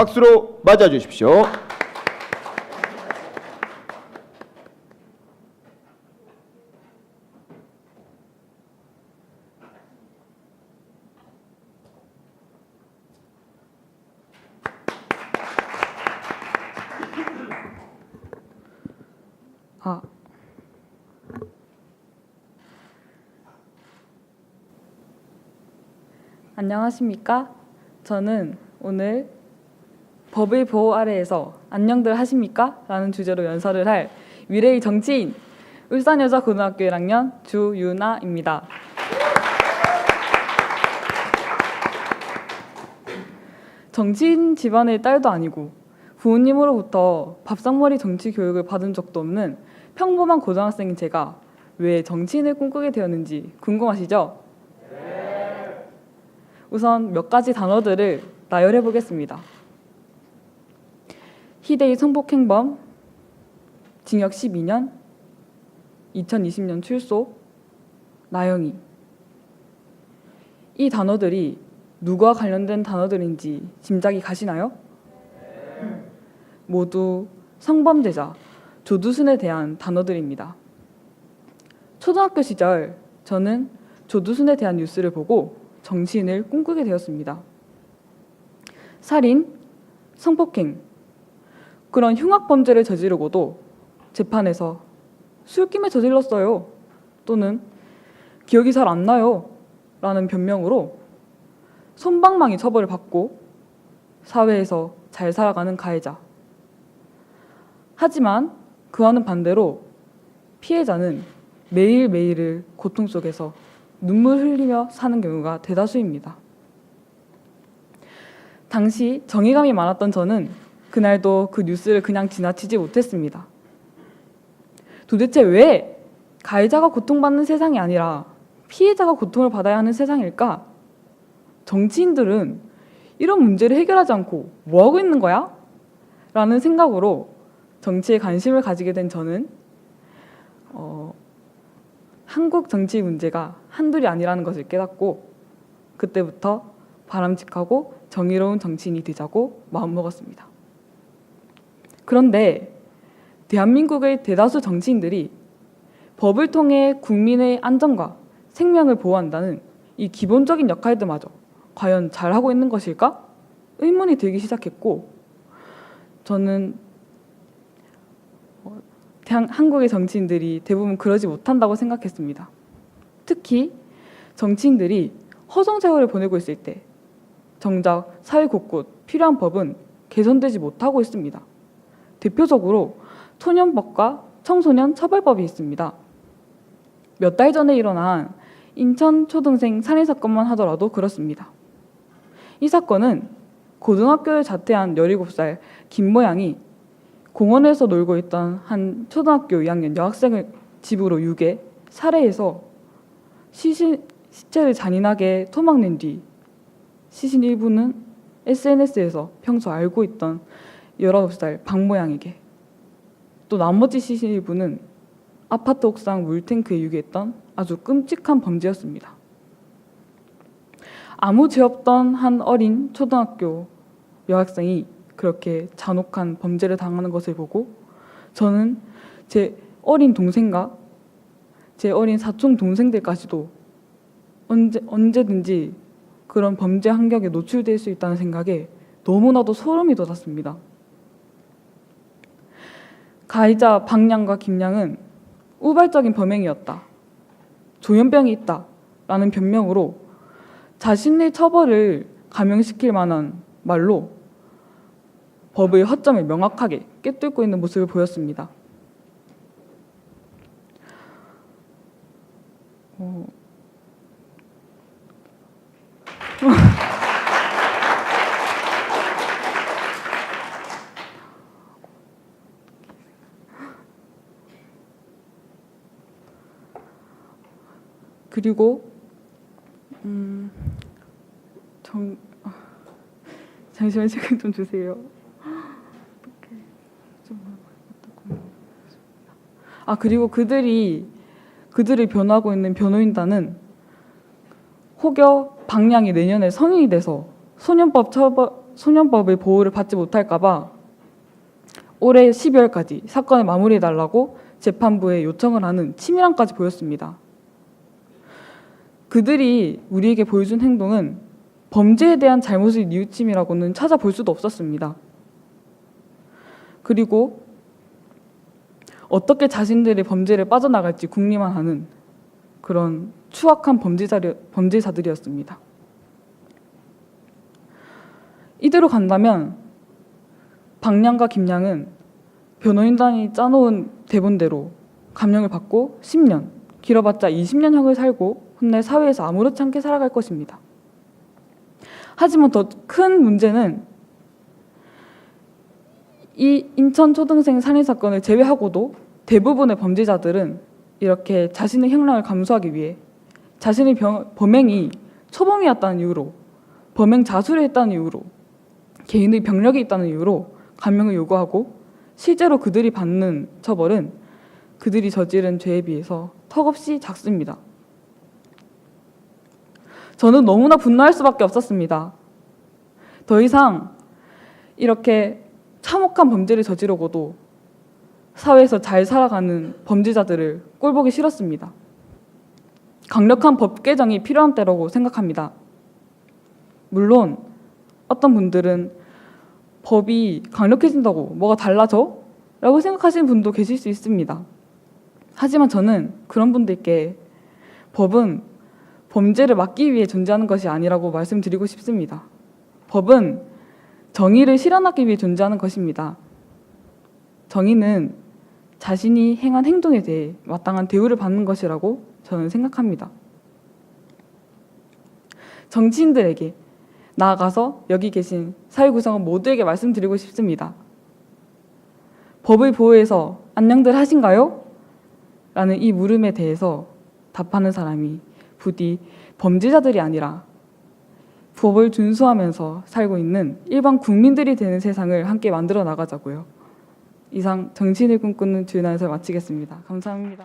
박수로 맞아주십시오. 안녕하십니까? 저는 오늘 법의 보호 아래에서 안녕들 하십니까? 라는 주제로 연설을 할 미래의 정치인 울산여자고등학교 1학년 주유나입니다. 정치인 집안의 딸도 아니고 부모님으로부터 밥상머리 정치 교육을 받은 적도 없는 평범한 고등학생인 제가 왜 정치인을 꿈꾸게 되었는지 궁금하시죠? 우선 몇 가지 단어들을 나열해 보겠습니다. 희대의 성폭행범, 징역 12년, 2020년 출소, 나영이. 이 단어들이 누구와 관련된 단어들인지 짐작이 가시나요? 모두 성범죄자 조두순에 대한 단어들입니다. 초등학교 시절 저는 조두순에 대한 뉴스를 보고 정치인을 꿈꾸게 되었습니다. 살인, 성폭행, 그런 흉악범죄를 저지르고도 재판에서 술김에 저질렀어요. 또는 기억이 잘 안 나요. 라는 변명으로 솜방망이 처벌을 받고 사회에서 잘 살아가는 가해자. 하지만 그와는 반대로 피해자는 매일매일을 고통 속에서 눈물 흘리며 사는 경우가 대다수입니다. 당시 정의감이 많았던 저는 그날도 그 뉴스를 그냥 지나치지 못했습니다. 도대체 왜 가해자가 고통받는 세상이 아니라 피해자가 고통을 받아야 하는 세상일까? 정치인들은 이런 문제를 해결하지 않고 뭐하고 있는 거야? 라는 생각으로 정치에 관심을 가지게 된 저는 한국 정치 문제가 한둘이 아니라는 것을 깨닫고 그때부터 바람직하고 정의로운 정치인이 되자고 마음먹었습니다. 그런데 대한민국의 대다수 정치인들이 법을 통해 국민의 안전과 생명을 보호한다는 이 기본적인 역할들마저 과연 잘하고 있는 것일까? 의문이 들기 시작했고 저는 한국의 정치인들이 대부분 그러지 못한다고 생각했습니다. 특히 정치인들이 허송 세월을 보내고 있을 때 정작 사회 곳곳 필요한 법은 개선되지 못하고 있습니다. 대표적으로 소년법과 청소년 처벌법이 있습니다. 몇 달 전에 일어난 인천 초등생 살인 사건만 하더라도 그렇습니다. 이 사건은 고등학교에 자퇴한 17살 김모양이 공원에서 놀고 있던 한 초등학교 2학년 여학생을 집으로 유괴, 살해해서 시체를 잔인하게 토막낸 뒤 시신 일부는 SNS에서 평소 알고 있던 19살 박모양에게, 또 나머지 시신 일부는 아파트 옥상 물탱크에 유기했던 아주 끔찍한 범죄였습니다. 아무 죄 없던 한 어린 초등학교 여학생이 그렇게 잔혹한 범죄를 당하는 것을 보고 저는 제 어린 동생과 제 어린 사촌 동생들까지도 언제든지 그런 범죄 환경에 노출될 수 있다는 생각에 너무나도 소름이 돋았습니다. 가해자 박량과 김량은 우발적인 범행이었다, 조현병이 있다 라는 변명으로 자신의 처벌을 감형시킬 만한 말로 법의 허점을 명확하게 꿰뚫고 있는 모습을 보였습니다. 그리고 잠시만 시간 좀 주세요. 그리고 그들을 변호하고 있는 변호인단은 혹여 박량이 내년에 성인이 돼서 소년법 소년법의 보호를 받지 못할까봐 올해 12월까지 사건을 마무리해달라고 재판부에 요청을 하는 치밀함까지 보였습니다. 그들이 우리에게 보여준 행동은 범죄에 대한 잘못의 뉘우침이라고는 찾아볼 수도 없었습니다. 그리고 어떻게 자신들의 범죄를 빠져나갈지 궁리만 하는 그런 추악한 범죄자들이었습니다. 이대로 간다면 박량과 김량은 변호인단이 짜놓은 대본대로 감형을 받고 10년, 길어봤자 20년형을 살고 훗날 사회에서 아무렇지 않게 살아갈 것입니다. 하지만 더 큰 문제는 이 인천 초등생 살인 사건을 제외하고도 대부분의 범죄자들은 이렇게 자신의 형량을 감수하기 위해 자신의 범행이 초범이었다는 이유로, 범행 자수를 했다는 이유로, 개인의 병력이 있다는 이유로 감형을 요구하고 실제로 그들이 받는 처벌은 그들이 저지른 죄에 비해서 턱없이 작습니다. 저는 너무나 분노할 수밖에 없었습니다. 더 이상 이렇게 참혹한 범죄를 저지르고도 사회에서 잘 살아가는 범죄자들을 꼴보기 싫었습니다. 강력한 법 개정이 필요한 때라고 생각합니다. 물론 어떤 분들은 법이 강력해진다고 뭐가 달라져? 라고 생각하시는 분도 계실 수 있습니다. 하지만 저는 그런 분들께 법은 범죄를 막기 위해 존재하는 것이 아니라고 말씀드리고 싶습니다. 법은 정의를 실현하기 위해 존재하는 것입니다. 정의는 자신이 행한 행동에 대해 마땅한 대우를 받는 것이라고 저는 생각합니다. 정치인들에게, 나아가서 여기 계신 사회구성원 모두에게 말씀드리고 싶습니다. 법의 보호에서 안녕들 하신가요? 라는 이 물음에 대해서 답하는 사람이 부디 범죄자들이 아니라 법을 준수하면서 살고 있는 일반 국민들이 되는 세상을 함께 만들어 나가자고요. 이상 정치인을 꿈꾸는 주윤아에서 마치겠습니다. 감사합니다.